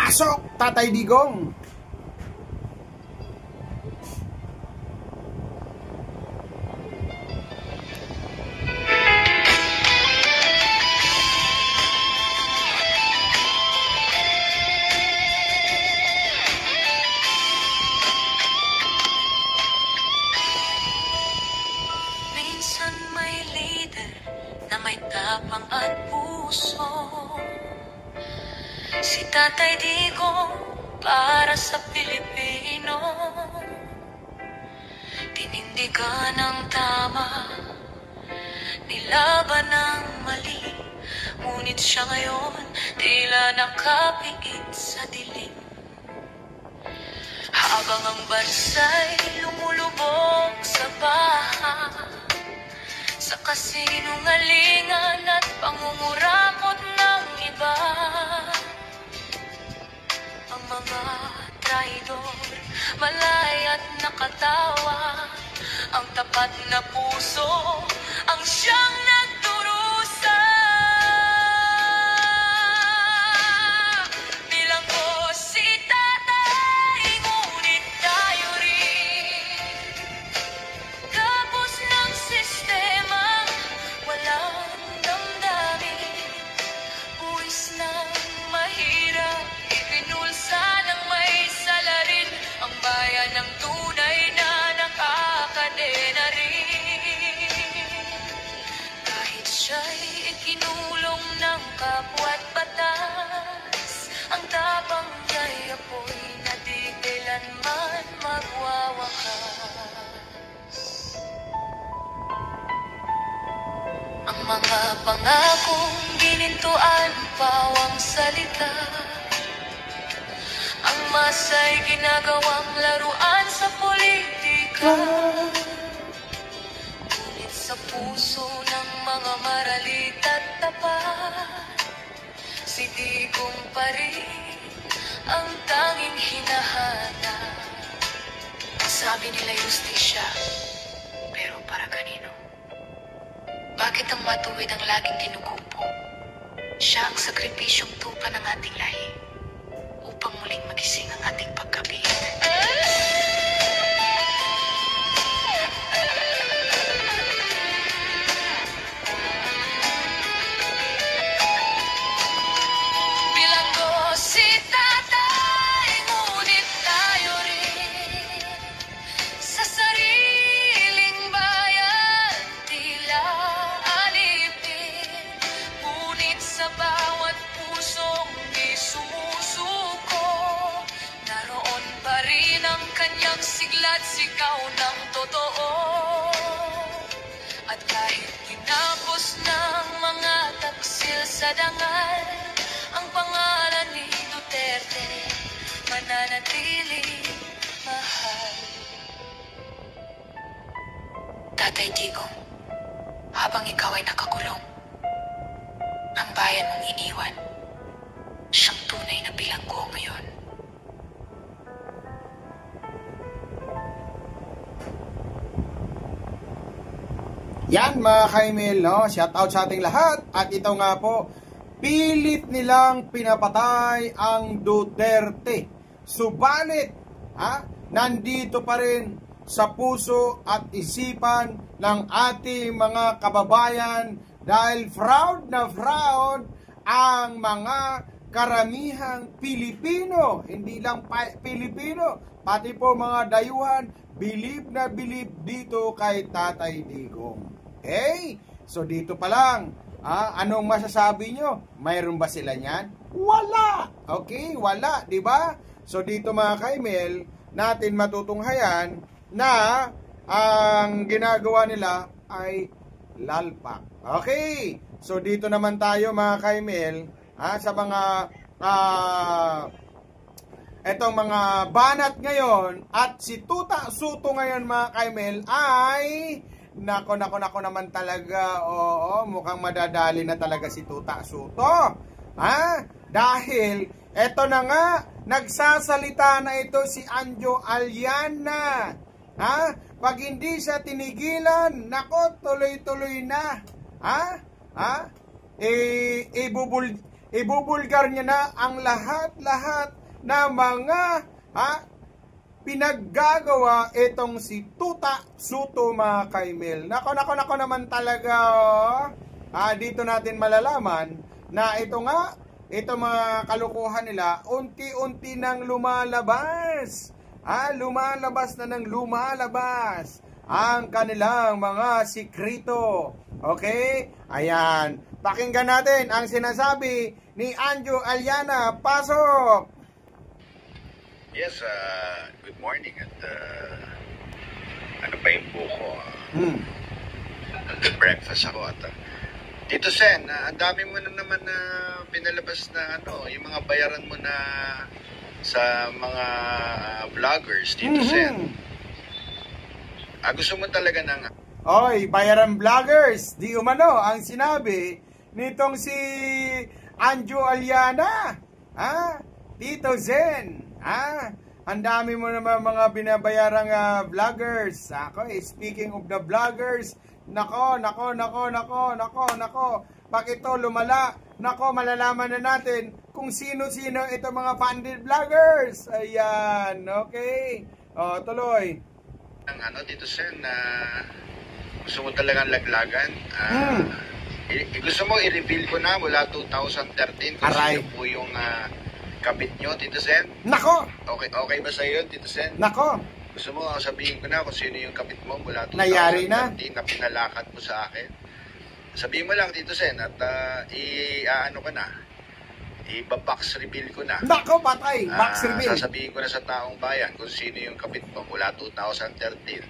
Pasok, Tatay Digong! Minsan may leader na may tapang at puso, si Tatay Digong para sa Pilipino. Tinindigan ang tama, nilaban ang mali, ngunit siya ngayon tila nakapikit sa dilim. Habang ang bansa'y lumulubog sa baha, sa kasinungalingan at pangungurakot ng iba, ang mga traidor malay at nakatawa, ang tapat na puso ang siyang nagdurusa. Bilang ko si tatay, ngunit tayo rin kapos ng sistema, walang damdamin, buwis ng mahirap, ipinulsa ng may salarin, ang bayan ng tunay na nakakadena rin. Kahit siya'y ikinulong ng kapwa't batas, ang tapang niya'y apoy na di kailanman magwawakas. Ang mga pangakong ginintuan, pawang salita, ang masa'y ginagawang laruan sa politika. Ngunit sa puso ng mga maralit at tapat, si Digong pa rin ang tanging hinahanap. Sabi nila justisya, pero para kanino? Bakit ang matuwid ang laging ginugupo? Siya ang sakripisyong tupa ng ating lahi upang muling magising ang ating pagkabit. Bilang ko si tatay, ngunit tayo rin sa sariling bayan, tila alipin, ngunit sa bawat pusong di sumusuko, naroon pa rin ang kanyang sigla't sigaw ng totoo. At kahit tinapos ng mga taksil sa dangal, ang pangalan ni Duterte mananatiling mahal. Tatay Digong, habang ikaw ay nakakulong, ang bayan mong iniwan, siyang tunay na bilanggo ngayon. Yan mga kaimil, no? Shout out sa ating lahat. At ito nga po, pilit nilang pinapatay ang Duterte. Subalit, nandito pa rin sa puso at isipan ng ating mga kababayan dahil proud na proud ang mga karamihang Pilipino. Hindi lang Pilipino, pati po mga dayuhan, believe na believe dito kay Tatay Digong. Okay? So dito pa lang, anong masasabi nyo? Mayroon ba sila niyan? Wala! Okay? Wala, di ba? So dito mga kaimel, natin matutunghayan na ang ginagawa nila ay lalpak. Okay? So dito naman tayo mga kaimel, sa mga etong mga banat ngayon at si Tuta Soto ngayon mga kaimel ay nako naman talaga, oo, mukhang madadali na talaga si Tuta Soto. Dahil eto na nga, nagsasalita na ito si Anjo Aliana. Pag hindi siya tinigilan, nako, tuloy-tuloy na. ibubulgar niya na ang lahat-lahat na mga pinaggagawa itong si Tuta Suto, mga kaimil. Nako naman talaga. Dito natin malalaman na ito mga kalukuhan nila, unti-unti nang lumalabas. Lumalabas ang kanilang mga sikrito. Okay? Ayan. Pakinggan natin ang sinasabi ni Anjo Aliana. Pasok! Yes, good morning at ano pa yung buko? Breakfast ako at Tito Sen, ang dami mo na naman na pinalabas na yung mga bayaran mo na sa mga vloggers, Tito Sen. Gusto mo talaga ng Oy, bayaran vloggers, di umano ang sinabi nitong si Anjo Aliana. Tito Zen. Ang dami mo naman mga binabayarang vloggers. Speaking of the vloggers, nako. Bakit ito lumala? Nako, malalaman na natin kung sino-sino ito mga funded vloggers. Ayan, okay. Tuloy. Tito Sen, gusto mo talagang laglagan? Gusto mo i-reveal ko na mula 2013 kung sino po yung kapit nyo, Tito Sen? Nako! Okay ba sa iyo, Tito Sen? Nako! Gusto mo sabihin ko na kung sino yung kapit mo mula 2013 Nayari na pinalakad mo sa akin? Sabihin mo lang, Tito Sen, at i-box reveal ko na. Nako, patay! Box reveal! Sasabihin ko na sa taong bayan kung sino yung kapit mo mula 2013.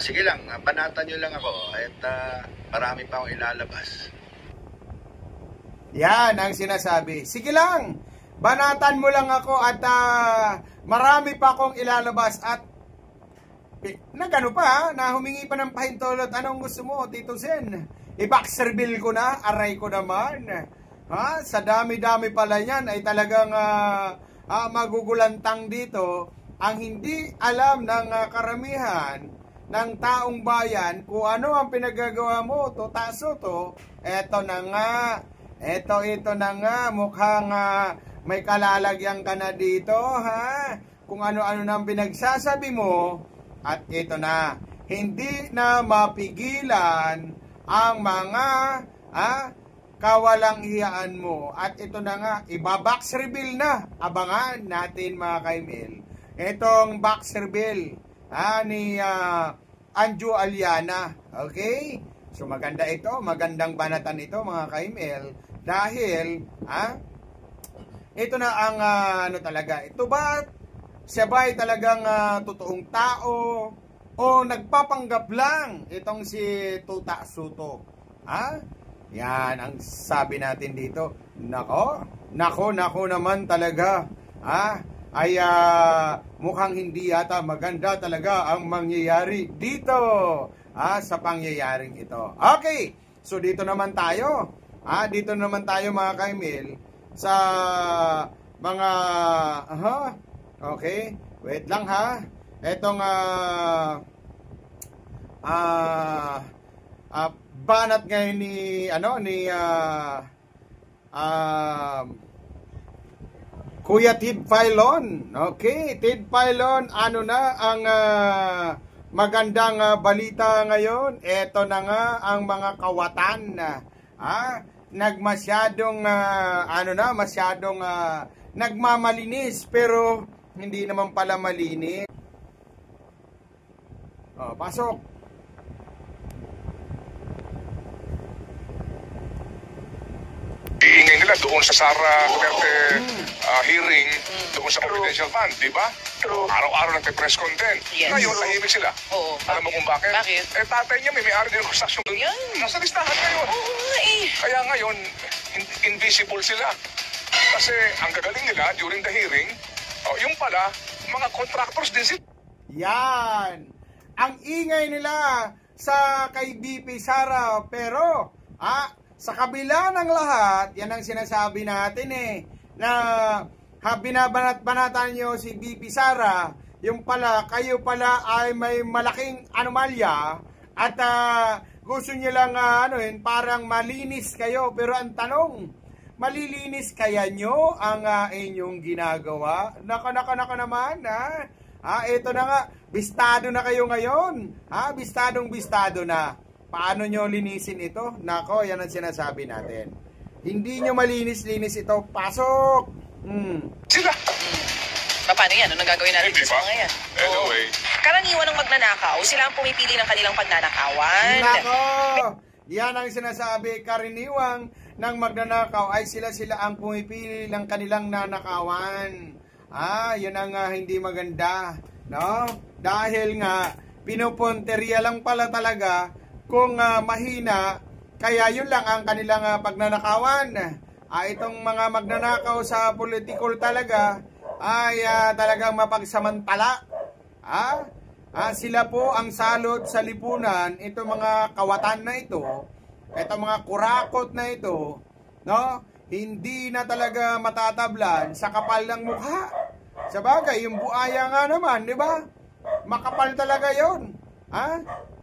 Sige lang, banatan nyo lang ako at marami pa akong ilalabas. Yan ang sinasabi. Sige lang, banatan mo lang ako at marami pa akong ilalabas at na humingi pa ng pahintulot. Anong gusto mo, Tito Sen? I-box reveal ko na, aray ko naman. Sa dami-dami pala yan ay talagang magugulantang dito ang hindi alam ng karamihan ng taong bayan kung ano ang pinagagawa mo, Tuta Suto. Eto na nga. Ito na nga, mukhang may kalalagyan ka na dito, kung ano-ano nang pinagsasabi mo. At ito na, hindi na mapigilan ang mga kawalang hiyaan mo. At ito na nga, ibabox reveal na. Abangan natin, mga kaimil, itong box reveal ni Anjo Aliana. Okay? So maganda ito, magandang banatan ito, mga kaimil. Dahil, ito na ang talaga. Ito ba, siya ba'y talagang totoong tao o nagpapanggap lang itong si Tuta Suto? Yan ang sabi natin dito. Nako naman talaga. Ay mukhang hindi yata maganda talaga ang mangyayari dito sa pangyayaring ito. Okay, so dito naman tayo. Dito naman tayo, mga kaimil, sa mga okay, wait lang etong banat ngayon ni Kuya Tid Filon. Okay, Tid Filon, ano na ang magandang balita ngayon? Ito na nga ang mga kawatan nagmasyadong masyadong nagmamalinis pero hindi naman pala malinis. Pasok. Iingay nila doon sa Sara Duterte hearing doon sa confidential fund, di ba? Araw-araw nagpe-press content. Yes. Ngayon, tahimik sila. Oo. Alam mo kung bakit? Bakit? Tatay niya may-ari din ng stasyon. Yan. Nasa listahan ngayon. Kaya ngayon, invisible sila. Kasi ang gagaling nila during the hearing, yung pala, mga contractors din sila. Yan. Ang ingay nila sa kay BP Sara, pero sa kabila ng lahat, yan ang sinasabi natin na binabanat-banatan nyo si BP Sara, yung pala, kayo pala ay may malaking anomalya at gusto nyo lang parang malinis kayo. Pero ang tanong, malilinis kaya nyo ang inyong ginagawa? Naka naman, ha? Ito na nga, bistado na kayo ngayon. Bistado na. Paano nyo linisin ito? Nako, yan ang sinasabi natin. Hindi nyo malinis-linis ito. Pasok! Sila! Paano yan? Ano gagawin natin Hindi sa ba? mga yan? Anyway. Karaniwan ng magnanakaw, sila ang pumipili ng kanilang pagnanakawan. Nako! Yan ang sinasabi, karaniwang ng magnanakaw ay sila ang pumipili ng kanilang nanakawan. Yun ang hindi maganda, no? Dahil nga, pinupunteriya lang pala talaga kung mahina, kaya yun lang ang kanilang pagnanakawan. Itong mga magnanakaw sa political talaga, ay talagang mapagsamantala. Sila po ang salot sa lipunan, itong mga kawatan na ito, itong mga kurakot na ito, no? Hindi na talaga matatablan sa kapal ng mukha. Sabagay, yung buaya nga naman, di ba? Makapal talaga yon.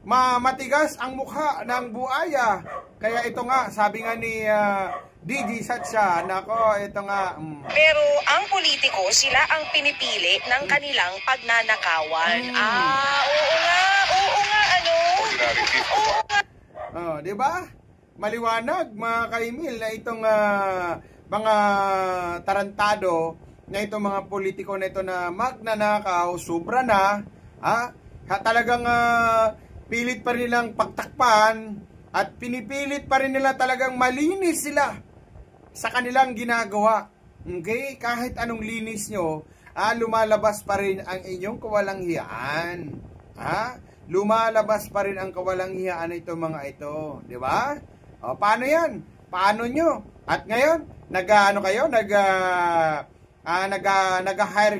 Matigas ang mukha ng buaya. Kaya ito nga, sabi nga ni DJ Satcha, nako, ito nga. Pero ang politiko, sila ang pinipili ng kanilang pagnanakawan. Oo nga, ano? Ordinary people. Di ba? Maliwanag, mga kaimil, na itong mga tarantado, na itong mga politiko na ito na magnanakaw, sobra na, talagang pilit pa rin nilang pagtakpan, at pinipilit pa rin nila talagang malinis sila sa kanilang ginagawa. Okay? Kahit anong linis nyo, lumalabas pa rin ang inyong kawalanghiyaan. Lumalabas pa rin ang kawalanghiyaan itong mga ito. Di ba? Paano yan? Paano nyo? At ngayon, nag-hire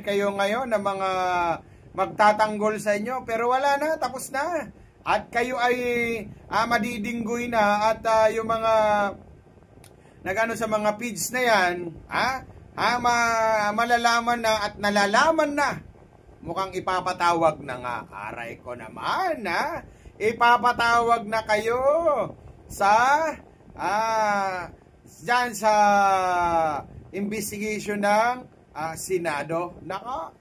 kayo ngayon ng mga magtatanggol sa inyo, pero wala na, tapos na. At kayo ay madidinggoy na, at yung mga sa mga feeds na yan, malalaman na at nalalaman na. Mukhang ipapatawag na nga. Aray ko naman, ipapatawag na kayo sa dyan sa investigation ng Senado. Nako,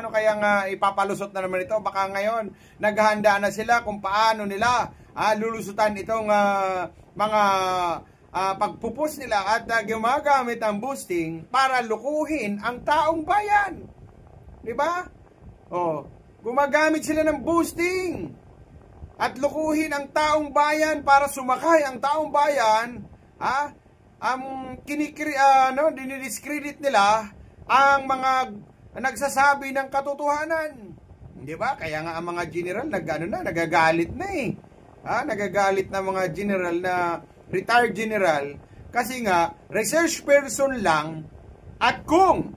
ano kaya nga ipapalusot na naman ito? Baka ngayon naghahanda na sila kung paano nila lulusutan itong mga pagpupus nila at gumagamit ang boosting para lukuhin ang taong bayan. Di ba? Gumagamit sila ng boosting at lukuhin ang taong bayan para sumakay ang taong bayan. Dinidiscredit nila ang mga nagsasabi ng katotohanan. Di ba? Kaya nga ang mga general nagagalit na nagagalit na mga general na retired general kasi nga research person lang, at kung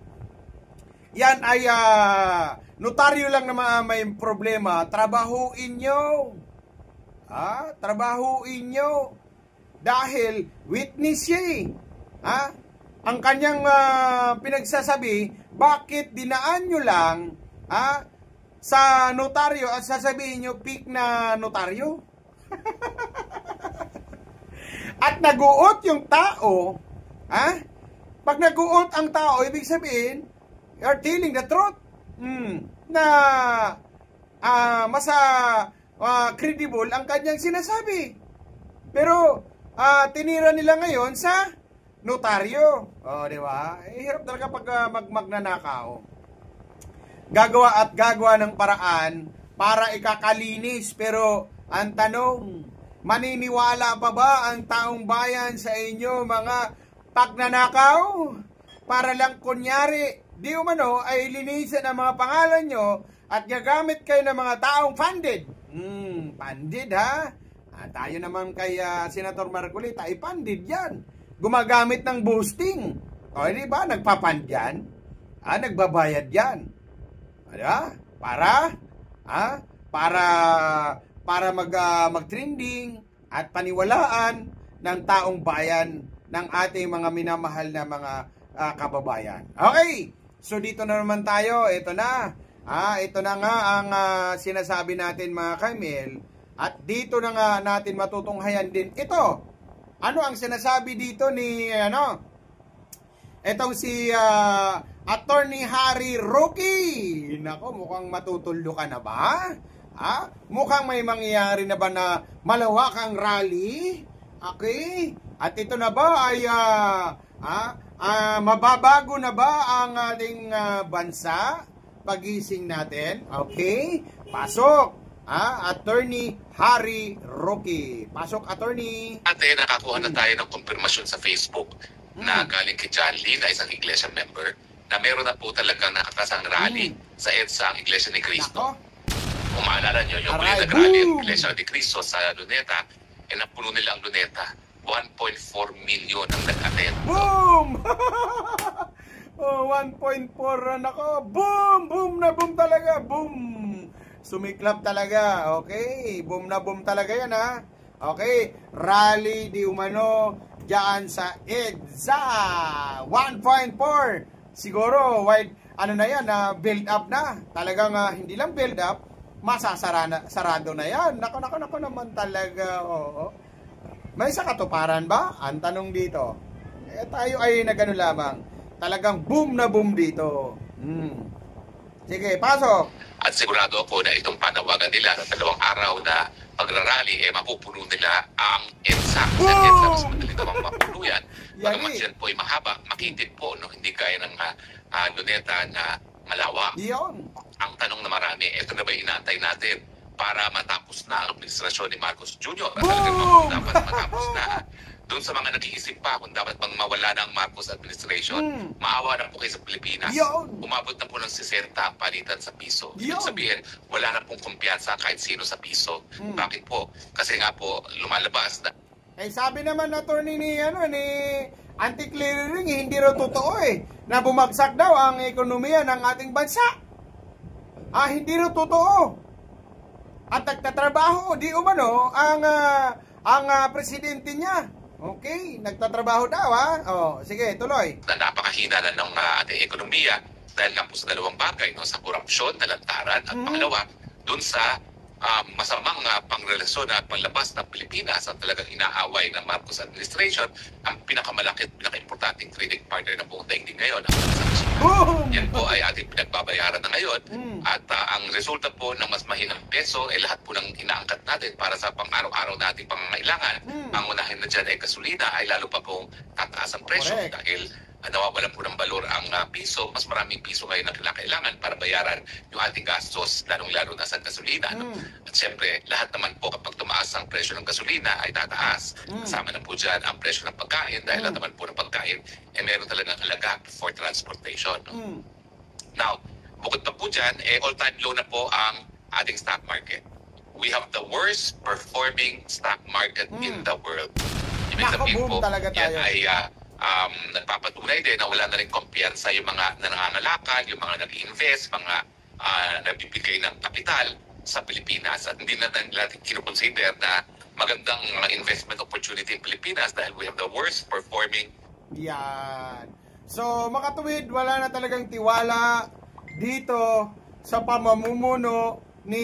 yan ay notaryo lang na may problema, trabahuin nyo. Trabahuin nyo. Dahil witness siya ang kanyang pinagsasabi, bakit dinaan nyo lang sa notaryo at sasabihin nyo fake na notaryo? At naguot yung tao, pag naguot ang tao, ibig sabihin, you're telling the truth. Na credible ang kanyang sinasabi. Pero tinira nila ngayon sa notaryo. Di ba? Hirap talaga pag magnanakaw. Gagawa ng paraan para ikakalinis. Pero ang tanong, maniniwala pa ba ang taong bayan sa inyo mga pagnanakaw? Para lang kunyari, di umano ay linisan ang mga pangalan nyo at gagamit kayo ng mga taong funded. Funded tayo naman kay Senator Marcolita ay funded yan. Gumagamit ng boosting. Di ba? Nagpapand yan. Nagbabayad yan. Diba? Para mag-trending at paniwalaan ng taong bayan ng ating mga minamahal na mga kababayan. Okay, so dito na naman tayo. Ito na. Ito na nga ang sinasabi natin mga Kamil. At dito na nga natin matutunghayan din ito. Ano ang sinasabi dito ni etong si Attorney Harry Roque? Nako, mukhang matutuldo ka na ba? Mukhang may mangyayari na ba na malawakang rally? Okay? At ito na ba ay mababago na ba ang ating bansa? Pagising natin. Okay? Pasok! Attorney Harry Roque. Pasok, Attorney. Ate, nakakuha na tayo ng konfirmasyon sa Facebook na galing kay John Lee, na isang iglesia member, na meron na po talagang nakakasang rally sa EDSA, ang Iglesia ni Cristo. Kung maalala nyo, yung muli nag-rally ang Iglesia ni Cristo sa Luneta, napuno nila ang Luneta. 1.4 million ang nag-attend. Boom! 1.4 nako. Boom! Boom na boom talaga. Boom! Sumiklap talaga. Okay? Boom na boom talaga yan, ha? Okay? Rally di umano diyan sa EDSA. 1.4. Siguro, wide, na yan, build up na. Talagang hindi lang build up, sarado na yan. Nako naman talaga. Oo. May sa katuparan ba? Ang tanong dito. Tayo ay nagano lamang. Talagang boom na boom dito. Sige, pasok. At sigurado ako na itong panawagan nila na 2 araw na pagrarally, mapupuno nila ang EDSA. Sa EDSA, mas madali namang mapuno yan. Bagamat yan po ay mahaba, makitid po, no? Hindi kaya ng Luneta na malawak. Ang tanong na marami, ito na ba inaantay natin para matapos na ang administrasyon ni Marcos Jr.? At talagang dapat matapos na. Doon sa mga nag-iisip pa kung dapat bang mawala ng Marcos administration, maawa na po kayo sa Pilipinas. Umabot na po ng 60 ang palitan sa piso. Ibig sabihin, wala na pong kumpiyansa kahit sino sa piso. Bakit po? Kasi nga po, lumalabas na. Sabi naman na attorney ni anti-clearing, hindi raw totoo na bumagsak daw ang ekonomiya ng ating bansa. Hindi raw totoo. At nagtatrabaho, di umano, ang presidente niya. Okay, nagtatrabaho daw, sige, tuloy. Napakahina na ng ating ekonomiya dahil nga po sa 2 bagay, no? Sa korupsyon, nalantaran, at pangalawa, dun sa masamang pangrelasyon at panglabas ng Pilipinas at talagang inaaway ng Marcos administration, ang pinakamalaki at pinaka-importanting trading partner ng buong daigdig ngayon, ang yan po ay ating pinagbabayaran na ngayon. At ang resulta po ng mas mahinang peso, lahat po ng inaangkat natin para sa pang-araw-araw nating pangangailangan. Ang unahin na dyan ay gasolina, ay lalo pa pong tataas ang presyo dahil nawawalan po ng balor ang piso. Mas maraming piso ngayon ang kinakailangan para bayaran yung ating gastos, lalong-lalo na sa gasolina. At siyempre, lahat naman po kapag tumaas ang presyo ng gasolina ay tataas. Kasama na po dyan ang presyo ng pagkain dahil lahat naman po ng pagkain meron talagang alaga for transportation. Now, bukod pa po dyan, all-time low na po ang ating stock market. We have the worst performing stock market in the world. Ibig sabihin po, yan ay nagpapatunay din na wala na rin kumpiyansa yung mga nangangalakal, yung mga nag-invest, mga nagbibigay ng kapital sa Pilipinas. At hindi na natin kinukonsider na magandang investment opportunity in Pilipinas dahil we have the worst performing. Yan. So, makatuwid, wala na talagang tiwala dito sa pamamumuno ni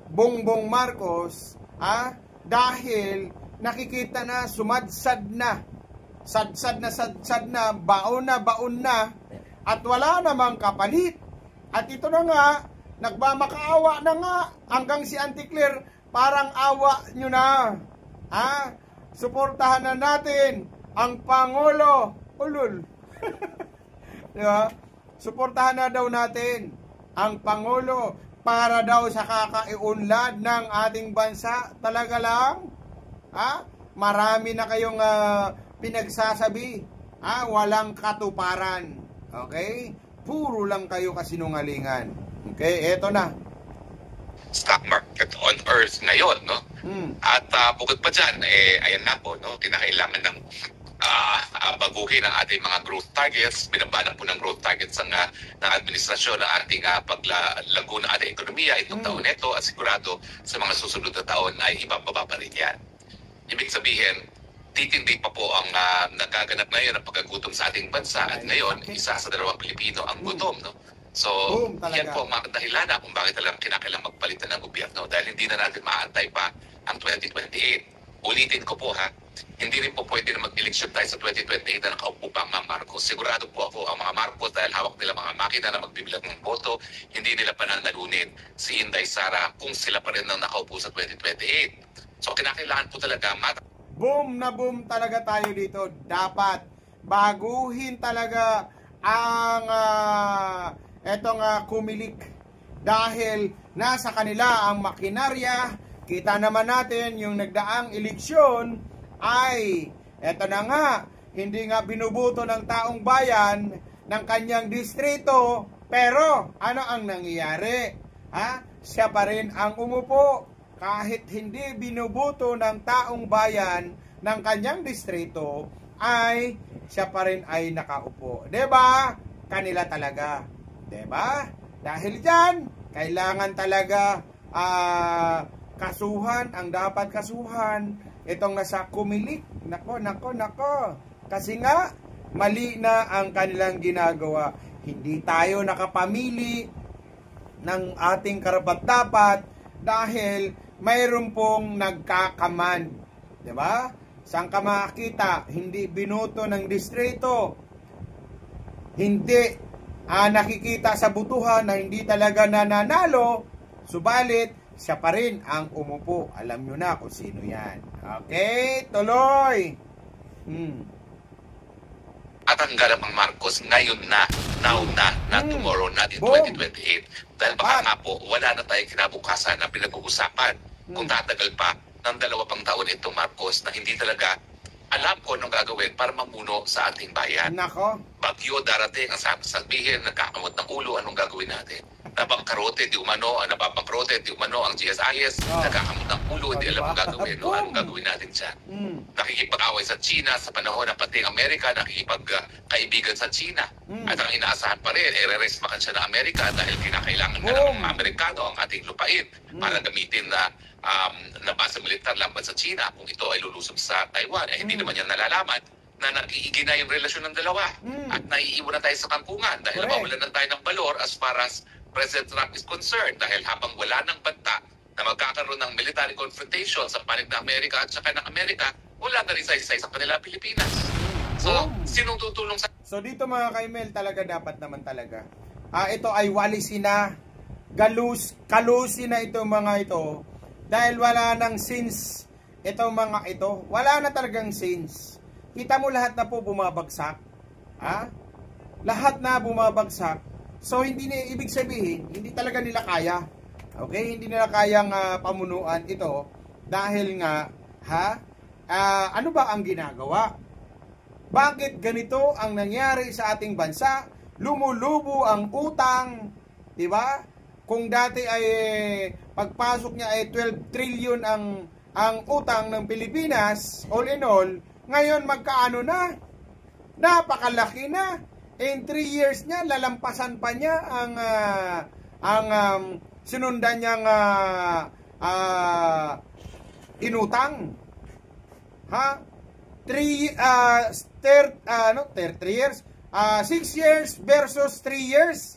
Bongbong Marcos, dahil nakikita na sumadsad na. Sadsad na, baon na, at wala namang kapalit. At ito na nga, nagmamakaawa na nga, hanggang si Auntie Claire, parang awa nyo na. Suportahan na natin ang Pangulo. Ulul. Diba? Suportahan na daw natin ang Pangulo para daw sa kakaiunlad ng ating bansa. Talaga lang? Marami na kayong pinagsasabi. Walang katuparan. Okay? Puro lang kayo kasinungalingan. Okay? Eto na. Stock market on earth ngayon, no? At bukod pa dyan, ayan na po, no? Kinakailangan ng baguhin ang ating mga growth targets. Binabanan po ng growth targets ng administrasyon ng ating paglago ng ating ekonomiya itong taon nito, at sigurado sa mga susunod na taon ay ibababa pa rin yan. Ibig sabihin, titindi pa po ang nagaganap ngayon ang pagkagutom sa ating bansa, at ngayon, 1 sa 2 Pilipino ang gutom, no? So, Boom, talaga. yan po ang mga dahilan na kung bakit talagang kinakailangan magpalitan ng gobyerno dahil hindi na natin maantay pa ang 2028. Ulitin ko po ha, hindi rin po pwede na mag-eleksyon tayo sa 2028 na nakaupo pa ang mga Marcos. Sigurado po ako ang mga Marcos dahil hawak nila mga makina na magbibilang ng boto, hindi nila pananalunin si Inday Sara kung sila pa rin ang nakaupo sa 2028. So, kinakailangan po talaga Boom na boom talaga tayo dito. Dapat baguhin talaga ang etong kumilik dahil nasa kanila ang makinarya. Kita naman natin yung nagdaang eleksyon ay eto na nga, hindi nga binubuto ng taong bayan ng kanyang distrito, pero ano ang nangyayari? Siya pa rin ang umupo kahit hindi binubuto ng taong bayan ng kanyang distrito, ay siya pa rin ay nakaupo. 'Di ba? Kanila talaga. 'Di ba? Dahil diyan, kailangan talaga kasuhan ang dapat kasuhan itong nasa kumilik. Nako. Kasi nga mali na ang kanilang ginagawa. Hindi tayo nakapamili ng ating karapat-dapat dahil mayroon pong nagkakaman. 'Di ba? Saan ka makakita? Hindi binoto ng distrito. Hindi nakikita sa butuhan na hindi talaga nananalo. Subalit, siya pa rin ang umupo. Alam nyo na kung sino yan. Okay, tuloy. At ang ang Marcos ngayon na, now na, not tomorrow, not in Boom. 2028. Dahil baka nga po, wala na tayong kinabukasan na pinag-uusapan. Kung tatagal pa ng 2 pang taon itong Marcos na hindi talaga alam ko anong gagawin para mamuno sa ating bayan. Nako. Bagyo darating, ang sabihin, nagkakamot ng ulo, anong gagawin natin? Nabangkarote, di umano, nababangkarote, di umano, ang GSIS, nagkakamot ng ulo, hindi alam ang gagawin, anong gagawin natin dyan? Nakikipag-away sa China sa panahon ng pating Amerika, nakikipag-kaibigan sa China. At ang inaasahan pa rin, re-resmakan siya ng Amerika dahil kinakailangan na ng mga Amerikano ang ating lupain para gamitin na base militar laban sa China kung ito ay lulusob sa Taiwan. Hindi naman yan nalalaman na nag-iigi na yung relasyon ng dalawa at naiiwan na tayo sa kampungan dahil nawawalan na tayo ng balor as far as President Trump is concerned dahil habang wala ng banta na magkakaroon ng military confrontation sa panig ng Amerika at saka ng Amerika, wala na rin sa isa sa kanila Pilipinas. So, sinong tutulong sa... So dito mga kaimel, talaga dapat naman talaga. Ito ay walisin na, kalusin na itong mga ito dahil wala nang sense itong mga ito. Wala na talagang sense. Kita mo lahat na po bumabagsak. Lahat na bumabagsak. So hindi na ibig sabihin, hindi talaga nila kaya. Okay? Hindi nila kayang pamunuan ito dahil nga ano ba ang ginagawa? Bakit ganito ang nangyari sa ating bansa? Lumulubo ang utang, 'di ba? Kung dati ay pagpasok niya ay 12 trillion ang utang ng Pilipinas, all in all, ngayon magkaano na? Napakalaki na. In 3 years niya, lalampasan pa niya ang sinundan niyang inutang. 3 years? 6 years versus 3 years.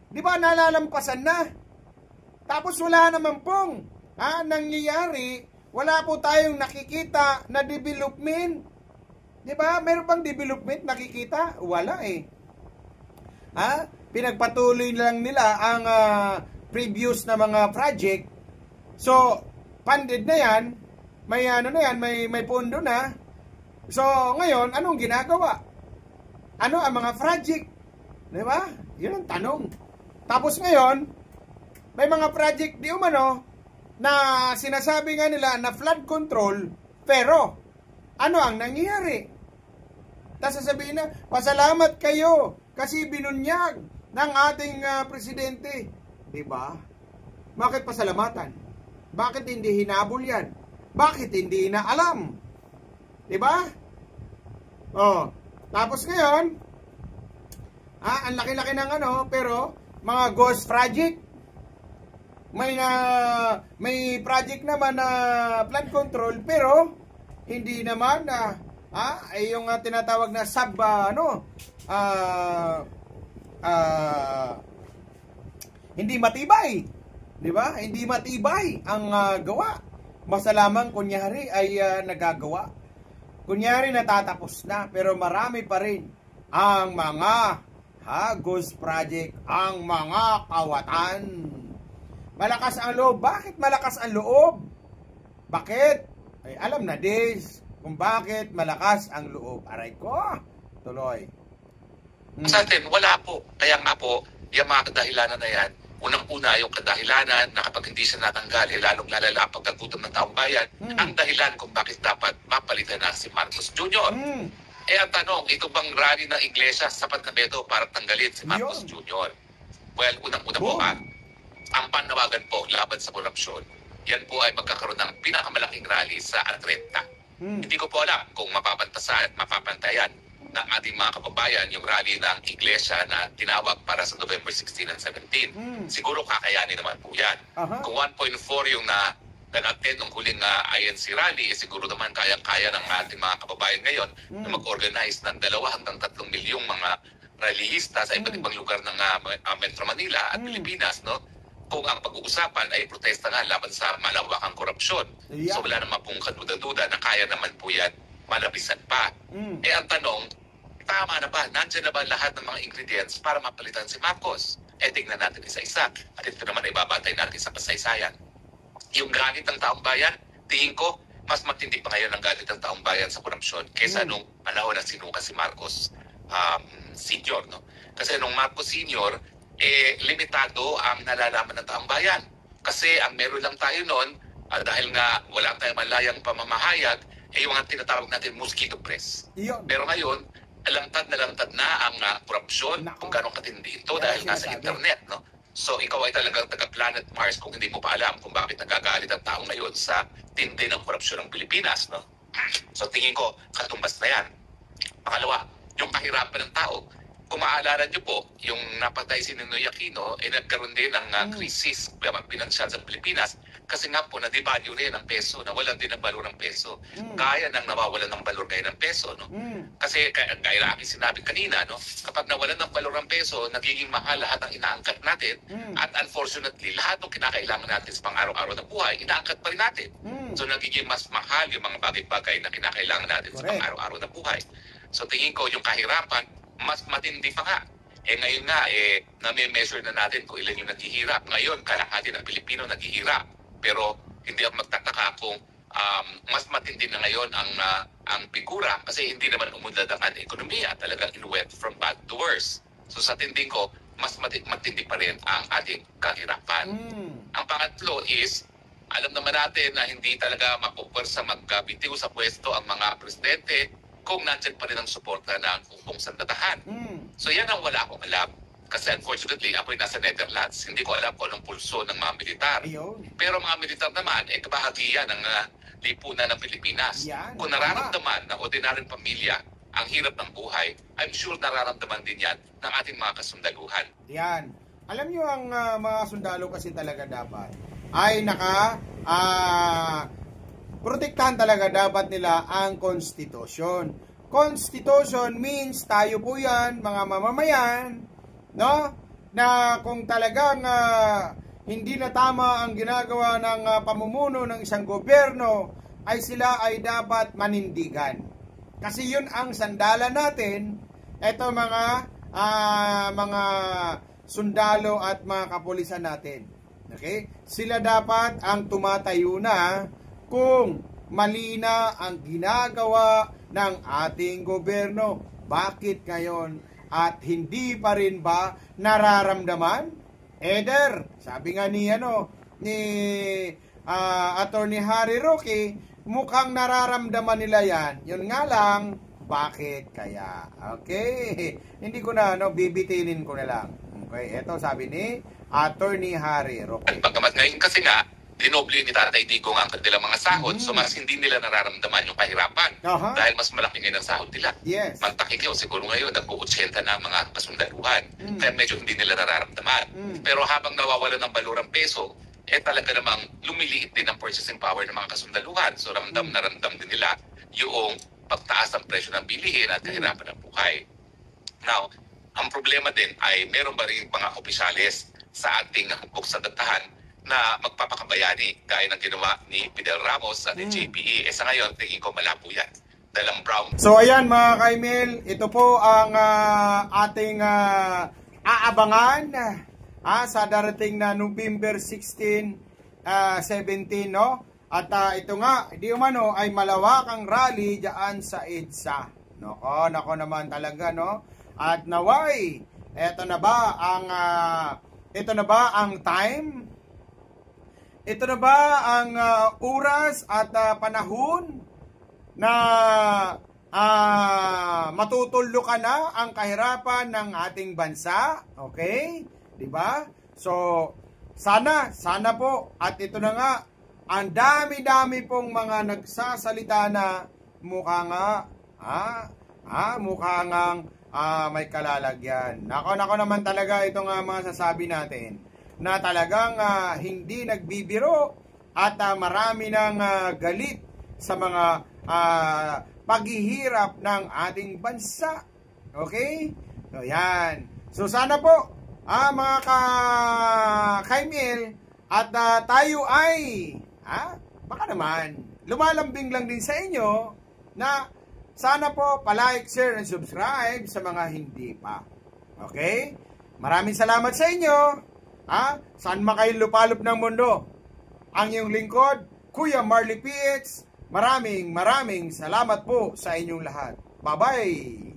Di ba nalalampasan na? Tapos wala naman pong nangyayari. Wala po tayong nakikita na development. Di ba? Meron bang development nakikita? Wala eh. Pinagpatuloy lang nila ang previous na mga project. So, funded na yan. May ano na yan, may pondo na. So, ngayon, anong ginagawa? Ano ang mga project? Di ba? Yun ang tanong. Tapos ngayon, may mga project di umano na sinasabi nga nila na flood control, pero ano ang nangyayari? Tapos sasabihin na, pasalamat kayo kasi binunyag ng ating presidente. Diba? Bakit pasalamatan? Bakit hindi hinabol yan? Bakit hindi na alam? Diba? Tapos ngayon, ang laki-laki ng pero mga ghost project, may project naman na flood control, pero hindi naman ay yung tinatawag na hindi matibay. Di ba? Hindi matibay ang gawa. Basta lamang kunyari ay nagagawa. Kunyari natatapos na, pero marami pa rin ang mga ghost project, ang mga kawatan. Malakas ang loob. Bakit malakas ang loob? Bakit? Ay, alam na Des kung bakit malakas ang loob. Aray ko. Tuloy. Sa atin, wala po. Kaya nga po, yung mga kadahilanan na yan, unang-una yung kadahilanan na kapag hindi siya natanggal, lalong lalala pagkagutom ng taong bayan, ang dahilan kung bakit dapat mapalitan na si Marcos Jr. Ang tanong, ito bang rally ng iglesia sapat na beto para tanggalin si Marcos Jr.? Well, unang-una po ang panawagan po laban sa korupsyon, yan po ay magkakaroon ng pinakamalaking rally sa Atlanta. Hindi ko po alam kung mapapantasan at mapapantayan ng ating mga kababayan yung rally ng iglesia na tinawag para sa November 16 and 17. Siguro kakayanin naman po yan. Kung 1.4 yung nag-attend ng huling INC rally, siguro naman kayang-kaya ng ating mga kababayan ngayon na mag-organize ng 2 hanggang 3 milyong mga rallyista sa iba't ibang lugar ng Metro Manila at Pilipinas, no? Kung ang pag-uusapan ay protesta nga laban sa malawakang korupsyon. So wala naman pong kaduda-duda na kaya naman po yan malapisan pa. Ang tanong, tama na ba? Nandiyan na ba lahat ng mga ingredients para mapalitan si Marcos? Tingnan natin isa-isa. At ito naman ay babatay natin sa kasaysayan. Yung galit ng taong bayan, tingin ko, mas matindi pa ngayon ang galit ng taong bayan sa korupsyon kaysa nung panahon na sinuka si Marcos Sr. No? Kasi nung Marcos Sr., limitado ang nalalaman ng taong bayan. Kasi ang meron lang tayo noon, dahil nga wala tayong malayang pamamahayag, yung mga tinatawag natin mosquito press. Pero ngayon, lantad na ang korupsyon, kung gano'ng katindi ito dahil nga sa internet. No? So ikaw ay talagang taga-planet Mars kung hindi mo pa alam kung bakit nagagalit ang tao ngayon sa tindi ng korupsyon ng Pilipinas. No? So tingin ko, katumbas na yan. Pangalawa, yung kahirapan ng tao. Kung maaalala nyo po, yung napatay si Ninoy Aquino, nagkaroon din ng krisis pinansyal sa Pilipinas kasi nga po na-devalue rin ang peso, nawalan din ang balor ng peso. Kaya nang nawawalan ng balor kayo ng peso. No? Kasi gaya na aking sinabi kanina, no? Kapag nawalan ng balor ng peso, nagiging mahal lahat ang inaangkat natin at unfortunately, lahat ng kinakailangan natin sa pang-araw-araw na buhay, inaangkat pa rin natin. So nagiging mas mahal yung mga bagay-bagay na kinakailangan natin sa pang-araw-araw na buhay. So tingin ko yung kahirapan, mas matindi pa nga. Ngayon nga, nami-measure na natin kung ilan yung naghihirap. Ngayon, kalahati ng Pilipino naghihirap. Pero hindi ako magtataka kung mas matindi na ngayon ang figura kasi hindi naman umunlad ang ekonomiya. Talagang it went from bad to worse. So sa tinding ko, mas matindi pa rin ang ating kahirapan. Ang pangatlo is, alam naman natin na hindi talaga mapupwersa magbitiw sa pwesto ang mga presidente kung nandyan pa rin ang suporta ng upong sandatahan. So yan ang wala akong alam. Kasi unfortunately, ako ay nasa Netherlands. Hindi ko alam kung anong pulso ng mga militar. Pero mga militar naman, kabahagian ng lipunan ng Pilipinas. Kung nararamdaman ng ordinaryong pamilya ang hirap ng buhay, I'm sure nararamdaman din yan ng ating mga kasundaluhan. Yan. Alam nyo ang mga sundalo kasi talaga dapat ay protektahan talaga dapat nila ang konstitusyon. Constitution means tayo po yan, mga mamamayan, no? Na kung talagang hindi na tama ang ginagawa ng pamumuno ng isang gobyerno, ay sila ay dapat manindigan. Kasi yun ang sandalan natin, eto mga sundalo at mga kapulisan natin. Okay? Sila dapat ang tumatayo na kung mali na ang ginagawa ng ating gobyerno. Bakit ngayon at hindi pa rin ba nararamdaman? Eder, sabi nga ni Attorney Harry Roque, mukhang nararamdaman nila yan. Yun nga lang, bakit kaya? Okay, hindi ko na, bibitinin ko na lang. Okay, eto sabi ni Attorney Harry Roque. Pagkamat ngayon kasi nga, dinoble ni Tatay Digong ang kanilang mga sahod, so mas hindi nila nararamdaman yung kahirapan. Dahil mas malaki ngayon ang sahod nila. Magtakikyaw siguro ngayon, nag-80 na ang mga kasundaluhan. Kaya medyo hindi nila nararamdaman. Pero habang nawawalan ng balor ang peso, talaga namang lumiliit din ang purchasing power ng mga kasundaluhan. So ramdam na ramdam din nila yung pagtaas ng presyo ng bilihin at kahirapan ng buhay. Now, Ang problema din ay meron ba rin mga opisyalis sa ating buksadatahan na magpapakabayani gaya ng ginawa ni Fidel Ramos at ni JPE. Sa ngayon, tingin ko malabo yan. Dahil ang Brown. So ayan mga kaimil, ito po ang ating aabangan sa darating na November 16, 17, no? At ito nga, di umano ay malawakang rally diyan sa EDSA. Nako naman talaga, no? At naway, ito na ba ang time? Ito na ba ang oras at panahon na matutuldukan na ang kahirapan ng ating bansa? Okay? 'Di ba? So, sana po, at ito na nga, ang dami-dami pong mga nagsasalita na mukha ngang may kalalagyan. Nako naman talaga itong mga sasabi natin na talagang hindi nagbibiro at marami ng galit sa mga paghihirap ng ating bansa. Okay? So, yan. So, sana po, mga kaimil, at tayo ay, baka naman, lumalambing lang din sa inyo na sana po palike, share, and subscribe sa mga hindi pa. Okay? Maraming salamat sa inyo. Saan makayong lupalop ng mundo? Ang iyong lingkod, Kuya Marley PH. Maraming salamat po sa inyong lahat. Bye-bye!